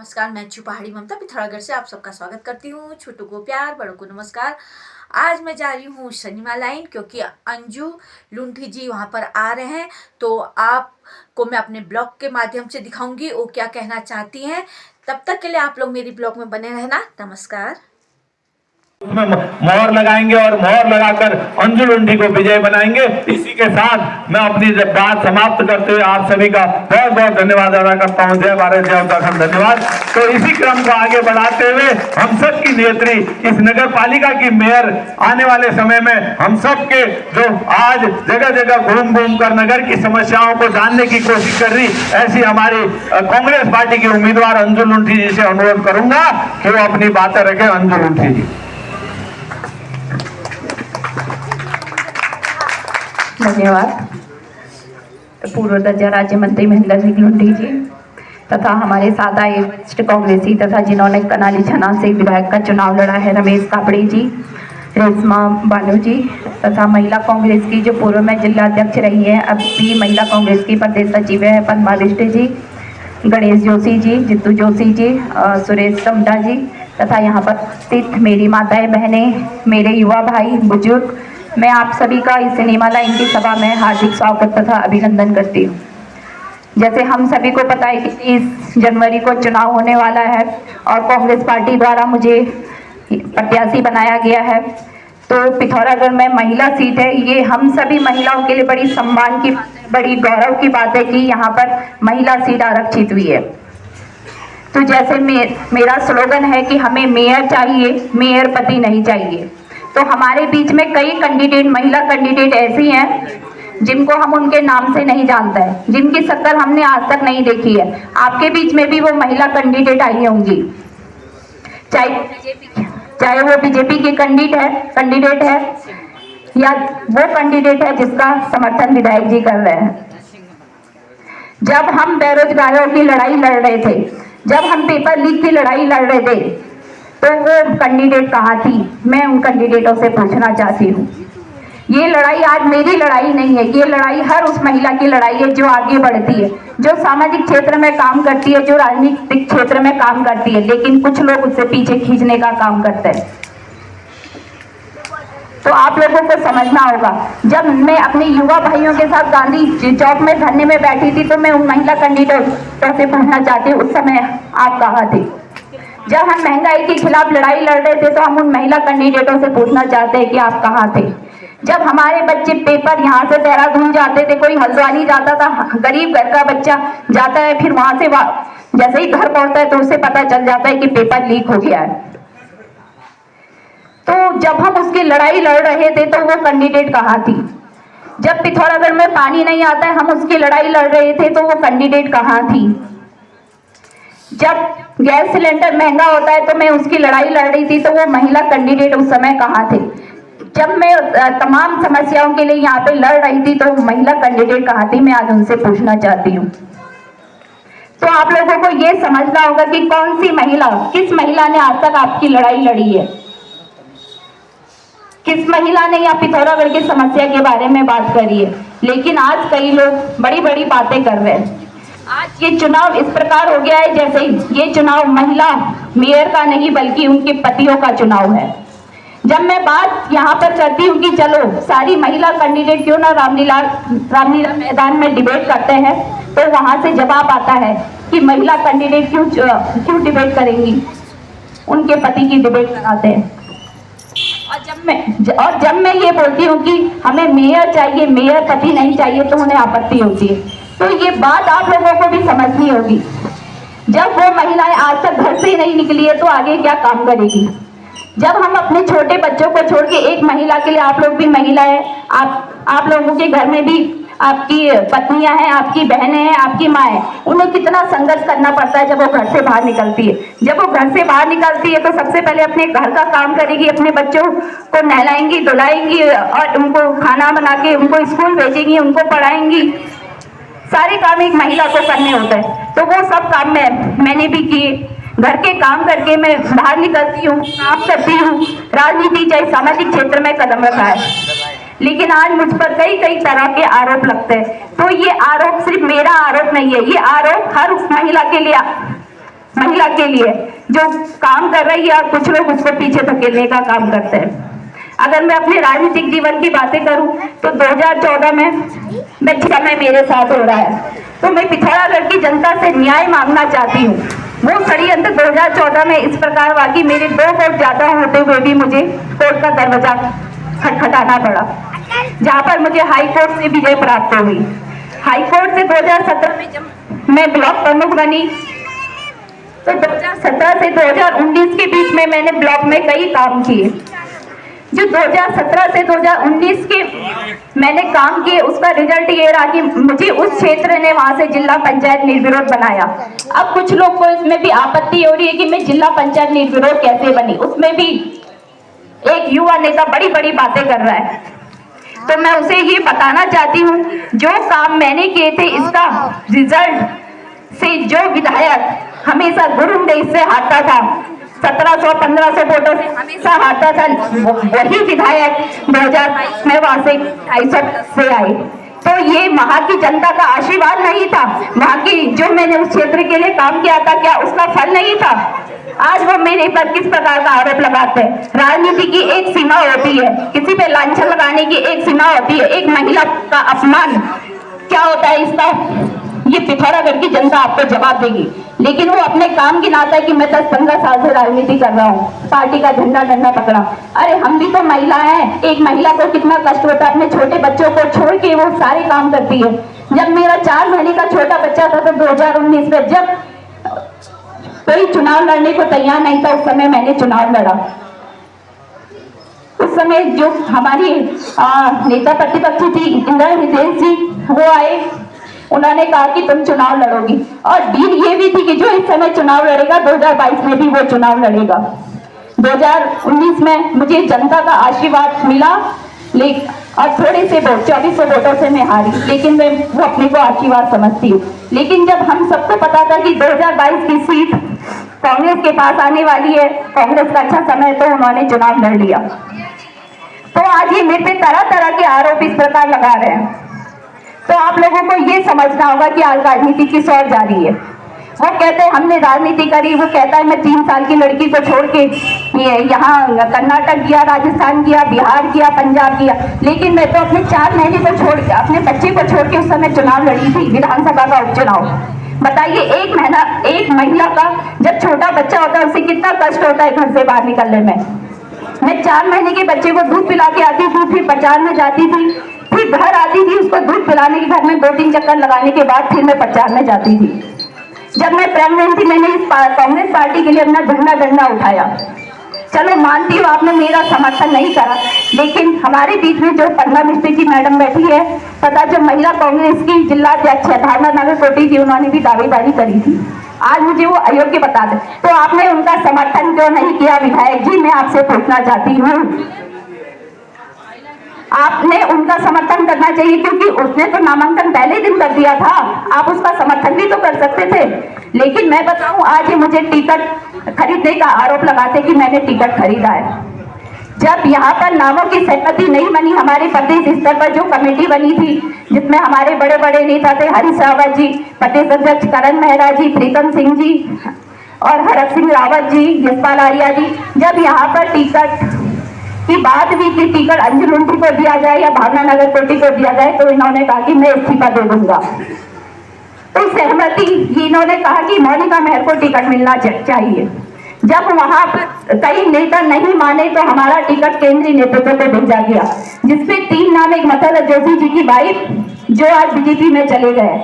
नमस्कार, मैं पहाड़ी ममता पिथौरागढ़ से आप सबका स्वागत करती हूँ। छोटों को प्यार, बड़ों को नमस्कार। आज मैं जा रही हूँ शनिवार लाइन क्योंकि अंजू लुंठी जी वहाँ पर आ रहे हैं, तो आपको मैं अपने ब्लॉग के माध्यम से दिखाऊंगी वो क्या कहना चाहती हैं। तब तक के लिए आप लोग मेरी ब्लॉग में बने रहना। नमस्कार। उसमें मोहर लगाएंगे और मोहर लगाकर अंजू लुंठी को विजय बनाएंगे। इसी के साथ मैं अपनी बात समाप्त करते हुए आप सभी का बहुत बहुत धन्यवाद अदा करता हूं। जय भारत, जय उत्तराखंड, धन्यवाद। तो इसी क्रम को आगे बढ़ाते हुए हम सब की नेत्री, इस नगर पालिका की मेयर आने वाले समय में हम सब के जो आज जगह जगह घूम घूम कर नगर की समस्याओं को जानने की कोशिश कर रही, ऐसी हमारी कांग्रेस पार्टी की उम्मीदवार अंजू लुंठी जी से अनुरोध करूंगा कि वो अपनी बातें रखें। अंजू लुंठी जी। धन्यवाद। पूर्व दर्जा राज्य मंत्री महेंद्र सिंह लुंठी जी तथा हमारे साथ आए वरिष्ठ कांग्रेसी तथा जिन्होंने कनाली छना से विधायक का चुनाव लड़ा है, रमेश कापड़ी जी, रेशमा बानू जी तथा महिला कांग्रेस की जो पूर्व में जिला अध्यक्ष रही है, अब भी महिला कांग्रेस की प्रदेश सचिव है, पद्मा बिष्ट जी, गणेश जोशी जी, जितू जोशी जी, सुरेश समडा जी तथा यहाँ पर स्थित मेरी माताएं बहनें, मेरे युवा भाई बुजुर्ग, मैं आप सभी का इस सिनेमा लाइन की सभा में हार्दिक स्वागत तथा अभिनंदन करती हूँ। जैसे हम सभी को पता है कि 30 जनवरी को चुनाव होने वाला है और कांग्रेस पार्टी द्वारा मुझे प्रत्याशी बनाया गया है। तो पिथौरागढ़ में महिला सीट है, ये हम सभी महिलाओं के लिए बड़ी सम्मान की, बड़ी गौरव की बात है कि यहाँ पर महिला सीट आरक्षित हुई है। तो जैसे मेरा स्लोगन है कि हमें मेयर चाहिए, मेयर पति नहीं चाहिए। तो हमारे बीच में कई कैंडिडेट, महिला कैंडिडेट ऐसी हैं जिनको हम उनके नाम से नहीं जानते हैं, जिनकी शक्ल हमने आज तक नहीं देखी है। आपके बीच में भी वो महिला कैंडिडेट आई होंगी, चाहे वो बीजेपी की कैंडिडेट है या वो कैंडिडेट है जिसका समर्थन विधायक जी कर रहे हैं। जब हम बेरोजगारों की लड़ाई लड़ रहे थे, जब हम पेपर लीक की लड़ाई लड़ रहे थे, तो वो कैंडिडेट कहाँ थी? मैं उन कैंडिडेटों से पूछना चाहती हूँ। ये लड़ाई आज मेरी लड़ाई नहीं है, ये लड़ाई हर उस महिला की लड़ाई है जो आगे बढ़ती है, जो सामाजिक क्षेत्र में काम करती है, जो राजनीतिक क्षेत्र में काम करती है, लेकिन कुछ लोग उससे पीछे खींचने का काम करते हैं। तो आप लोगों को समझना होगा, जब मैं अपने युवा भाइयों के साथ गांधी चौक में धरने में बैठी थी, तो मैं उन महिला कैंडिडेटों से पूछना चाहती हूँ, उस समय आप कहाँ थे? जब हम महंगाई के खिलाफ लड़ाई लड़ रहे थे, तो हम उन महिला कैंडिडेटों से पूछना चाहते हैं कि आप कहाँ थे? जब हमारे बच्चे पेपर यहाँ से देहरादून जाते थे, कोई हल्द्वानी जाता था, गरीब घर का बच्चा जाता है, फिर वहां से जैसे ही घर पहुंचता है तो उसे पता चल जाता है कि पेपर लीक हो गया है। तो जब हम उसकी लड़ाई लड़ रहे थे तो वो कैंडिडेट कहाँ थी? जब पिथौरागढ़ में पानी नहीं आता है, हम उसकी लड़ाई लड़ रहे थे, तो वो कैंडिडेट कहाँ थी? जब गैस सिलेंडर महंगा होता है तो मैं उसकी लड़ाई लड़ रही थी, तो वो महिला कैंडिडेट उस समय कहाँ थे? जब मैं तमाम समस्याओं के लिए यहाँ पे लड़ रही थी, तो महिला कैंडिडेट कहाँ थी? मैं आज उनसे पूछना चाहती हूँ। तो आप लोगों को ये समझना होगा कि कौन सी महिला, किस महिला ने आज तक आपकी लड़ाई लड़ी है, किस महिला ने यहाँ पिथौरागढ़ की समस्या के बारे में बात करी है। लेकिन आज कई लोग बड़ी बड़ी बातें कर रहे हैं। आज ये चुनाव इस प्रकार हो गया है जैसे ये चुनाव महिला मेयर का नहीं बल्कि उनके पतियों का चुनाव है। जब मैं बात यहाँ पर करती हूँ कि चलो सारी महिला कैंडिडेट क्यों ना रामलीला मैदान में डिबेट करते हैं, तो वहां से जवाब आता है कि महिला कैंडिडेट क्यों डिबेट करेंगी, उनके पति की डिबेट कराते हैं। और जब मैं ये बोलती हूँ कि हमें मेयर चाहिए, मेयर पति नहीं चाहिए, तो उन्हें आपत्ति होती है। तो ये बात आप लोगों को भी समझनी होगी। जब वो महिलाएं आज तक घर से ही नहीं निकली है तो आगे क्या काम करेगी? जब हम अपने छोटे बच्चों को छोड़ के, एक महिला के लिए, आप लोग भी महिला है, आप लोगों के घर में भी आपकी पत्नियां हैं, आपकी बहनें हैं, आपकी माँ है, उन्हें कितना संघर्ष करना पड़ता है जब वो घर से बाहर निकलती है। जब वो घर से बाहर निकलती है तो सबसे पहले अपने घर का काम करेगी, अपने बच्चों को नहलाएंगी, धुलाएंगी और उनको खाना बना के उनको स्कूल भेजेंगी, उनको पढ़ाएंगी। सारे काम एक महिला को करने होते हैं। तो वो सब काम मैंने भी किए। घर के काम करके मैं बाहर निकलती हूँ, काम करती हूँ, राजनीति चाहे सामाजिक क्षेत्र में कदम रखा है। लेकिन आज मुझ पर कई तरह के आरोप लगते हैं। तो ये आरोप सिर्फ मेरा आरोप नहीं है, ये आरोप हर उस महिला के लिए महिला के लिए जो काम कर रही है और कुछ लोग उसको पीछे धकेलने का काम करते हैं। अगर मैं अपने राजनीतिक जीवन की बातें करूं तो 2014 में समय मेरे साथ हो रहा है, तो मैं पिथौरागढ़ की जनता से न्याय मांगना चाहती हूँ। वो षड्यंत्र 2014 में इस प्रकार हुआ कि मेरे 2 वोट ज्यादा होते हुए भी मुझे कोर्ट का दरवाजा खटखटाना पड़ा, जहाँ पर मुझे हाई कोर्ट से विजय प्राप्त हो गई। हाई कोर्ट से 2017 में जब मैं ब्लॉक प्रमुख बनी तो 2017 से 2019 के बीच में मैंने ब्लॉक में कई काम किए। जो 2017 से 2019 के मैंने काम किए उसका रिजल्ट ये रहा कि मुझे उस क्षेत्र ने वहां से जिला पंचायत निर्विरोध बनाया। अब कुछ लोग को इसमें भी आपत्ति हो रही है कि मैं जिला पंचायत निर्विरोध कैसे बनी, उसमें भी एक युवा नेता बड़ी बड़ी बातें कर रहा है। तो मैं उसे ये बताना चाहती हूँ, जो काम मैंने किए थे इसका रिजल्ट से जो विधायक हमेशा गुरुंडे से हारता था, 1700-1500 वोटों से हमेशा हारता था, वही विधायक 2022 में वहां से 250 से आए। तो ये वहां की जनता का आशीर्वाद नहीं था, वहां की जो मैंने उस क्षेत्र के लिए काम किया था क्या उसका फल नहीं था? आज वो मेरे पर किस प्रकार का आरोप लगाते हैं। राजनीति की एक सीमा होती है, किसी पे लांछन लगाने की एक सीमा होती है, एक महिला का अपमान क्या होता है इसका ये पिथौरागढ़ की जनता आपको जवाब देगी। लेकिन वो अपने काम गिनाता है कि मैं 10-15 साल से राजनीति कर रहा हूँ, पार्टी का झंडा डंडा पकड़ा। अरे हम भी तो महिला हैं, एक महिला को कितना कष्ट होता है, अपने छोटे बच्चों को छोड़ के वो सारे काम करती है। जब मेरा 4 महीने का छोटा बच्चा था तो 2019 में जब कोई चुनाव लड़ने को तैयार नहीं था, उस समय मैंने चुनाव लड़ा। उस समय जो हमारी नेता प्रतिपक्ष थी इंदिरा हृदय जी, वो आए, उन्होंने कहा कि तुम चुनाव लड़ोगी, और डील ये भी थी कि जो इस समय चुनाव लड़ेगा 2022 में भी वो चुनाव लड़ेगा। 2019 में मुझे जनता का आशीर्वाद मिला, और थोड़े से वोट 2400 वोटों से मैं हारी, लेकिन मैं वो अपने को आशीर्वाद समझती हूँ। लेकिन जब हम सबको पता था कि 2022 की सीट कांग्रेस के पास आने वाली है, कांग्रेस का अच्छा समय, तो उन्होंने चुनाव लड़ लिया। तो आज ये मेरे पे तरह तरह के आरोप इस प्रकार लगा रहे हैं। तो आप लोगों को ये समझना होगा कि आज राजनीति किस ओर जा रही है। वो कहते हैं हमने राजनीति करी, वो कहता है मैं 3 साल की लड़की को छोड़ के यहाँ कर्नाटक गया, राजस्थान गया, बिहार गया, पंजाब गया, लेकिन मैं तो अपने 4 महीने को छोड़ के, अपने बच्चे को छोड़ के उस समय चुनाव लड़ी थी, विधानसभा का उपचुनाव। बताइए एक महिला का जब छोटा बच्चा होता है उसे कितना कष्ट होता है घर से बाहर निकलने में। मैं 4 महीने के बच्चे को दूध पिला के आती थी, फिर प्रचार में जाती थी, फिर घर आती थी, उसको दूध पिलाने के घर में 2-3 चक्कर लगाने के बाद फिर मैं प्रचार में जाती थी। जब मैं प्रेग्नेंट थी मैंने इस कांग्रेस पार्टी के लिए अपना झंडा डंडा उठाया। चलो मानती हूँ आपने मेरा समर्थन नहीं करा, लेकिन हमारे बीच में जो 15 मिस्त्री की मैडम बैठी है तथा जो महिला कांग्रेस की जिला अध्यक्ष है भावना नगर कोटी जी, उन्होंने भी दावेदारी करी थी। आज मुझे वो अयोग्य बता दे, तो आपने उनका समर्थन क्यों नहीं किया? विधायक जी मैं आपसे पूछना चाहती हूँ, आपने उनका समर्थन करना चाहिए, क्योंकि उसने तो नामांकन पहले दिन कर दिया था, आप उसका समर्थन भी तो कर सकते थे। लेकिन मैं बताऊं, आज मुझे टिकट खरीदने का आरोप लगाते कि मैंने टिकट खरीदा है। जब यहाँ पर नामों की सहमति नहीं बनी, हमारे प्रदेश स्तर पर जो कमेटी बनी थी जिसमें हमारे बड़े बड़े नेता थे, हरीश रावत जी, प्रदेश अध्यक्ष करण मेहरा जी, प्रीतम सिंह जी और हरक सिंह रावत जी, यशपाल आर्या जी, जब यहाँ पर टिकट की बात भी कि टिकट अंजू लुंठी को दिया जाए या भावना नगर कोटी को दिया जाए, तो इन्होंने कहा कि मैं इस्तीफा दे दूंगा। तो सहमति इन्होंने कहा कि मोनिका मेहर को टिकट मिलना चाहिए। जब वहां पर कई नेता नहीं माने तो हमारा टिकट केंद्रीय नेतृत्व को भेजा गया, जिसपे 3 नाम, एक मसाला जोशी जी की वाइफ जो आज बीजेपी में चले गए,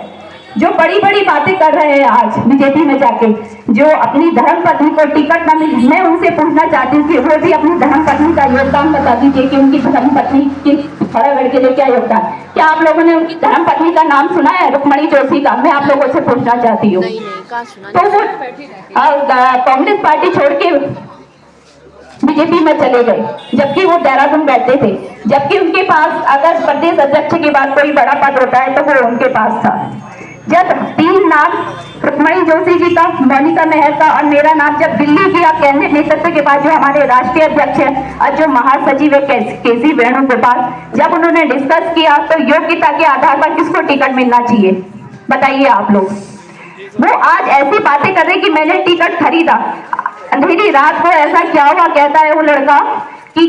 जो बड़ी बड़ी बातें कर रहे हैं आज बीजेपी में जाके, जो अपनी धर्म पत्नी को टिकट न मिली। मैं उनसे पूछना चाहती हूँ कि वो भी अपनी धर्म पत्नी का योगदान बता दीजिए कि उनकी धर्म पत्नी की पिथौरागढ़ के लिए क्या योगदान। क्या आप लोगों ने उनकी धर्म पत्नी का नाम सुना है? रुक्मणी जोशी का। मैं आप लोगों से पूछना चाहती हूँ। तो वो कांग्रेस पार्टी छोड़ के बीजेपी में चले गए, जबकि वो देहरादून बैठते थे, जबकि उनके पास अगर प्रदेश अध्यक्ष के बाद कोई बड़ा पद होता है तो वो उनके पास था। जब 3 नाम रुक्मणी जोशी जी का, मोनिका मेहर का और मेरा नाम जब दिल्ली गया केंद्रीय नेतृत्व के बाद, जो हमारे राष्ट्रीय अध्यक्ष है और जो महासचिव है केसी वेणुगोपाल, जब उन्होंने डिस्कस किया तो योग्यता के आधार पर किसको टिकट मिलना चाहिए बताइए आप लोग। वो आज ऐसी बातें कर रहे कि मैंने टिकट खरीदा। अंधेरी रात को ऐसा क्या हुआ, कहता है वो लड़का कि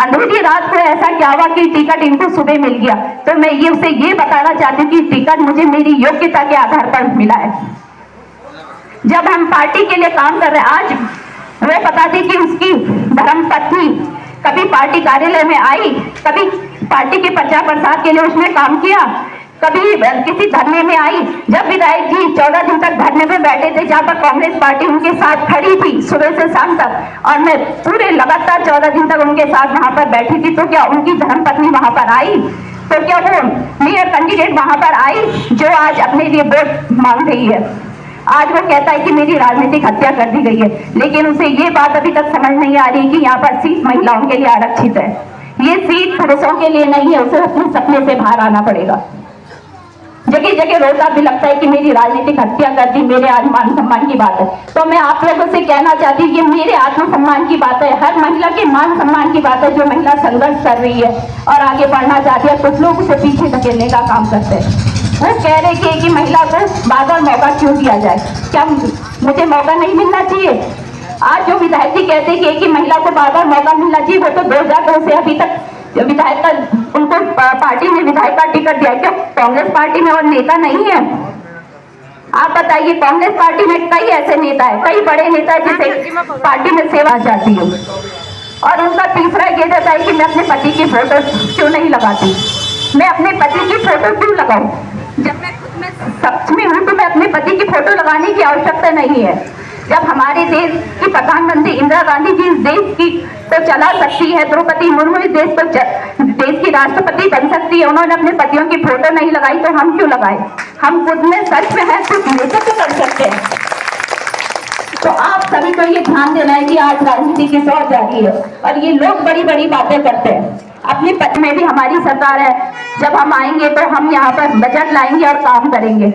अंधेरी रात को ऐसा क्या हुआ कि टिकट इनको सुबह मिल गया। तो मैं ये उसे ये बताना चाहती हूँ कि टिकट मुझे मेरी योग्यता के आधार पर मिला है। जब हम पार्टी के लिए काम कर रहे हैं, आज वो बताती कि उसकी धर्मपत्नी कभी पार्टी कार्यालय में आई, कभी पार्टी के प्रचार प्रसार के लिए उसने काम किया, कभी किसी धरने में आई। जब विधायक जी 14 दिन तक धरने में बैठे थे जहाँ पर कांग्रेस पार्टी उनके साथ खड़ी थी सुबह से शाम तक, और मैं पूरे लगातार 14 दिन तक उनके साथ वहां पर बैठी थी, तो क्या उनकी धर्मपत्नी वहां पर आई? तो क्या वो मेयर कैंडिडेट वहां पर आई जो आज अपने लिए वोट मांग रही है? आज वो कहता है कि मेरी राजनीतिक हत्या कर दी गई है, लेकिन उसे ये बात अभी तक समझ नहीं आ रही कि यहाँ पर सीट महिलाओं के लिए आरक्षित है, ये सीट पुरुषों के लिए नहीं है। उसे अपने सपने से बाहर आना पड़ेगा। जगह जगह रोता भी लगता है कि मेरी राजनीतिक हत्या कर दी, मेरे आज मान सम्मान की बात है। तो मैं आप लोगों से कहना चाहती हूँ, ये मेरे आत्मसम्मान की बात है, हर महिला के मान सम्मान की बात है जो महिला संघर्ष कर रही है और आगे बढ़ना चाहती है। कुछ लोग उसे पीछे धकेलने का काम करते हैं। वो कह रहे कि महिला को बार बार मौका क्यों दिया जाए? क्या मुझे मौका नहीं मिलना चाहिए? आज जो विधायक जी कहते हैं कि महिला को बार बार मौका मिलना चाहिए, वो तो 2002 से अभी तक विधायक का उनको पार्टी ने विधायक का टिकट दिया। क्या कांग्रेस पार्टी में और नेता नहीं है? आप बताइए, कांग्रेस पार्टी में कई ऐसे नेता है, कई बड़े नेता है जिसे पार्टी में सेवा चाहती हूँ। और उनका तीसरा ये रहता है कि मैं अपने पति की फोटो क्यों नहीं लगाती? मैं अपने पति की फोटो क्यों लगाऊं? जब मैं खुद में सच में हूं तो मैं अपने पति की फोटो लगाने की आवश्यकता नहीं है। जब हमारे देश की प्रधानमंत्री इंदिरा गांधी जी इस देश की तो चला सकती है, द्रौपदी मुर्मू इस देश की राष्ट्रपति बन सकती है, उन्होंने अपने पतियों की फोटो नहीं लगाई, तो हम क्यों लगाए? हम खुद में सच में है, कुछ नेतृत्व कर सकते हैं। तो आप सभी को ये ध्यान देना है कि आज राजनीति किस ओर जा रही है और ये लोग बड़ी बड़ी बातें करते हैं। अपने पद में भी हमारी सरकार है, जब हम आएंगे तो हम यहाँ पर बजट लाएंगे और काम करेंगे।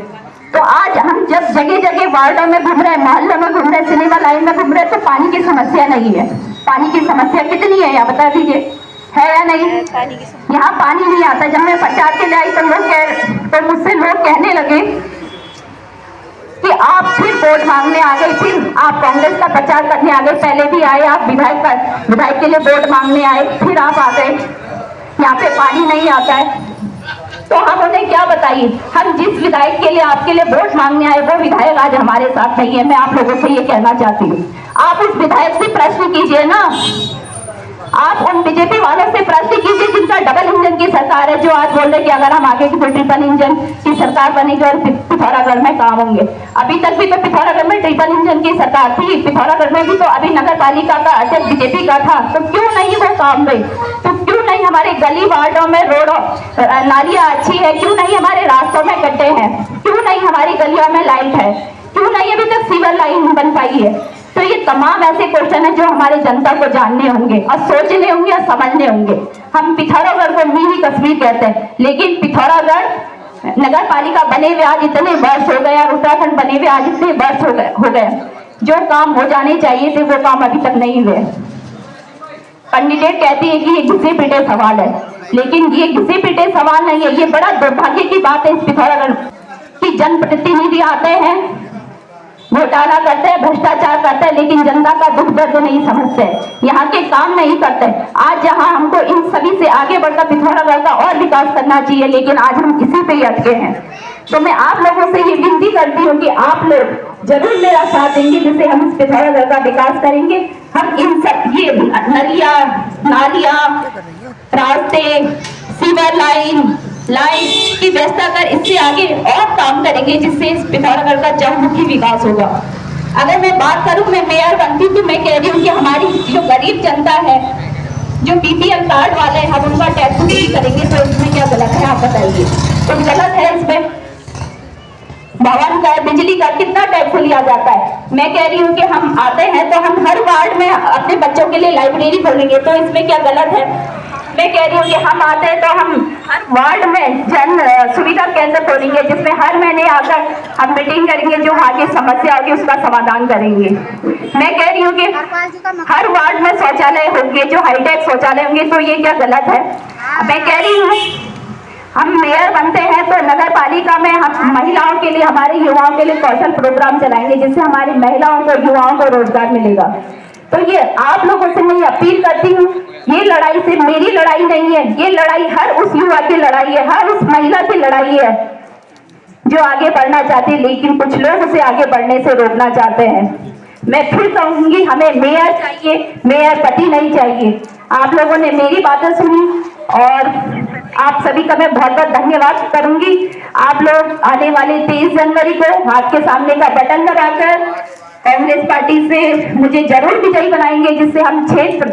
तो आज हम जब जगह जगह वार्डों में घूम रहे हैं, मोहल्लों में घूम रहे हैं, सिनेमा लाइन में घूम रहे हैं, तो पानी की समस्या नहीं है। पानी की समस्या कितनी है यहाँ बता दीजिए, है या नहीं? यहाँ पानी नहीं आता। जब मैं प्रचार के लिए आई तो मुझसे लोग कहने लगे कि आप फिर वोट मांगने आ गए, फिर आप कांग्रेस का प्रचार करने आ गए। पहले भी आए आप विधायक के लिए वोट मांगने आए, फिर आप आ गए, यहाँ पे पानी नहीं आता है। तो हम उन्हें क्या बताइए? हम जिस विधायक के लिए आपके लिए वोट मांगने आए वो विधायक आज हमारे साथ नहीं है। मैं आप लोगों से ये कहना चाहती हूँ, आप उस विधायक से प्रश्न कीजिए ना, आप उन बीजेपी वालों से प्रश्न कीजिए जिनका डबल इंजन की सरकार है, जो आज बोल रहे कि अगर हम आगे की तो ट्रिपल इंजन की सरकार बनेगी और पिथौरागढ़ में काम होंगे। अभी तक भी तो पिथौरागढ़ में ट्रिपल इंजन की सरकार थी, पिथौरागढ़ में भी तो अभी नगर पालिका का अध्यक्ष बीजेपी का था, तो क्यों नहीं वो काम गई? तो क्यों नहीं हमारे गली वार्डों में रोडों नालियां अच्छी है? क्यों नहीं हमारे रास्तों में गड्ढे हैं? क्यों नहीं हमारी गलियों में लाइट है? क्यों नहीं अभी तक सीवर लाइन बन पाई है? तो ये तमाम ऐसे क्वेश्चन है जो हमारे जनता को जानने होंगे और सोचने होंगे और समझने होंगे। हम पिथौरागढ़ को मिनी कश्मीर कहते हैं, लेकिन पिथौरागढ़ नगर पालिका बने हुए आज इतने वर्ष हो गए और उत्तराखंड बने हुए आज इतने वर्ष हो गए, जो काम हो जाने चाहिए थे वो काम अभी तक नहीं हुए। कैंडिडेट कहती है कि ये घिसे पिटे सवाल है, लेकिन ये घिसे पिटे सवाल नहीं है। ये बड़ा दुर्भाग्य की बात है इस पिथौरागढ़ की जनप्रतिनिधि आते हैं, घोटाला करते हैं, भ्रष्टाचार करते हैं, लेकिन जनता का दुख दर्द नहीं समझते, यहाँ के काम नहीं करते। आज जहाँ हमको इन सभी से आगे बढ़कर पिथौरागढ़ का और विकास करना चाहिए, लेकिन आज हम इसी पे ही अटके हैं। तो मैं आप लोगों से ये विनती करती हूँ कि आप लोग जरूर मेरा साथ देंगे, जिससे हम इस पिथौरागढ़ का विकास करेंगे। हम इन सब ये नलिया, नालियां, रास्ते, सीवर लाइन की व्यवस्था कर इससे आगे और काम करेंगे, जिससे इस पिथौरागढ़ का चहुमुखी विकास होगा। अगर मैं बात करूं, मैं मेयर बनती तो मैं कह रही हूँ कि हमारी जो गरीब जनता है, जो बीपीएल कार्ड वाले हैं, हम उनका टैक्स नहीं करेंगे, तो इसमें क्या गलत है? आप बताइए, तो गलत है इसमें? भवन का, बिजली का कितना टैक्स लिया जाता है? मैं कह रही हूँ कि हम आते हैं तो हम हर वार्ड में अपने बच्चों के लिए लाइब्रेरी खोलेंगे, तो इसमें क्या गलत है? मैं कह रही हूँ कि हम आते हैं तो हम हर वार्ड में जन सुविधा केंद्र खोलेंगे, जिसमें हर महीने आकर हम मीटिंग करेंगे, जो वहाँ की समस्या होगी उसका समाधान करेंगे। मैं कह रही हूँ कि हर वार्ड में शौचालय होंगे, जो हाईटेक शौचालय होंगे, तो ये क्या गलत है? मैं कह रही हूँ हम मेयर बनते हैं तो नगर पालिका में हम महिलाओं के लिए, हमारे युवाओं के लिए कौशल प्रोग्राम चलाएंगे, जिससे हमारी महिलाओं को, युवाओं को रोजगार मिलेगा। तो ये आप लोगों से मैं अपील करती हूँ, ये लड़ाई सिर्फ मेरी लड़ाई नहीं है, ये लड़ाई हर उस युवा की लड़ाई है, हर उस महिला की लड़ाई है जो आगे बढ़ना चाहती है, लेकिन कुछ लोग उसे आगे बढ़ने से रोकना चाहते हैं। मैं फिर कहूंगी, हमें मेयर चाहिए, मेयर पति नहीं चाहिए। आप लोगों ने मेरी बातें सुनी और आप सभी का मैं बहुत बहुत धन्यवाद करूंगी। आप लोग आने वाले 23 जनवरी को हाथ के सामने का बटन दबाकर कांग्रेस पार्टी से मुझे जरूर विजयी बनाएंगे, जिससे हम क्षेत्र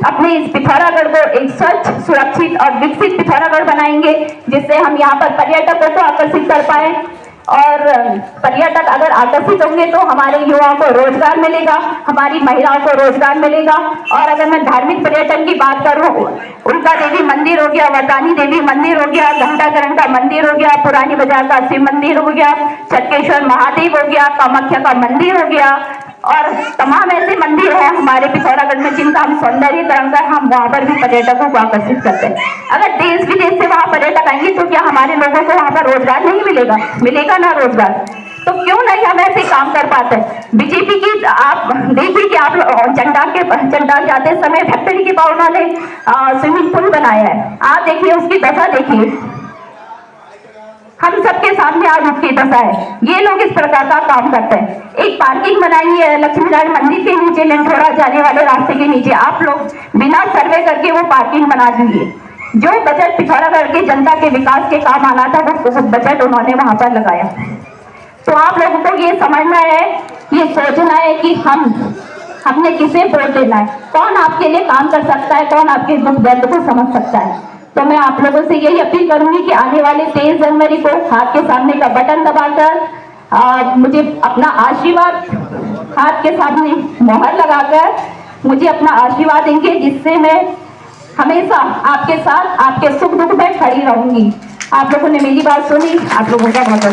अपने इस पिथौरागढ़ को एक स्वच्छ, सुरक्षित और विकसित पिथौरागढ़ बनाएंगे, जिससे हम यहाँ पर पर्यटकों को आकर्षित कर पाए। और पर्यटक अगर आकर्षित होंगे तो हमारे युवाओं को रोजगार मिलेगा, हमारी महिलाओं को रोजगार मिलेगा। और अगर मैं धार्मिक पर्यटन की बात करूं, उल्का देवी मंदिर हो गया, वरदानी देवी मंदिर हो गया, घंटाकरण का मंदिर हो गया, पुरानी बाजार का शिव मंदिर हो गया, छटकेश्वर महादेव हो गया, कामाख्या का मंदिर हो गया, और तमाम ऐसे मंदिर हैं हमारे पिथौरागढ़ में जिनका हम सौंदर्यीकरण कर हम वहाँ पर भी पर्यटकों को आकर्षित करते हैं। अगर देश विदेश से वहाँ पर्यटक आएंगे तो क्या हमारे लोगों को वहाँ पर रोजगार नहीं मिलेगा? मिलेगा ना रोजगार। तो क्यों नहीं हम ऐसे काम कर पाते? बीजेपी की आप देखिए कि आप चंडाल जाते समय फैक्ट्री के पास उन्होंने स्विमिंग पूल बनाया है, आप देखिए उसकी दशा देखिए, हम सबके सामने आज उसकी दशा है। ये लोग इस प्रकार का काम करते हैं। एक पार्किंग बनाई है लक्ष्मी नारायण मंदिर के नीचे, लिंठोरा जाने वाले रास्ते के नीचे, आप लोग बिना सर्वे करके वो पार्किंग बना दीजिए। जो बजट पिथौरागढ़ की जनता के विकास के काम आना था वो बजट उन्होंने वहां पर लगाया। तो आप लोगों को ये समझना है, ये सोचना है कि हमने किसे वोट देना है, कौन आपके लिए काम कर सकता है, कौन आपके दुख दर्द को समझ सकता है। तो मैं आप लोगों से यही अपील करूंगी कि आने वाले 23 जनवरी को हाथ के सामने का बटन दबाकर मुझे अपना आशीर्वाद, हाथ के सामने मोहर लगाकर मुझे अपना आशीर्वाद देंगे, जिससे मैं हमेशा आपके साथ, आपके सुख दुख में खड़ी रहूंगी। आप लोगों ने मेरी बात सुनी, आप लोगों का बहुत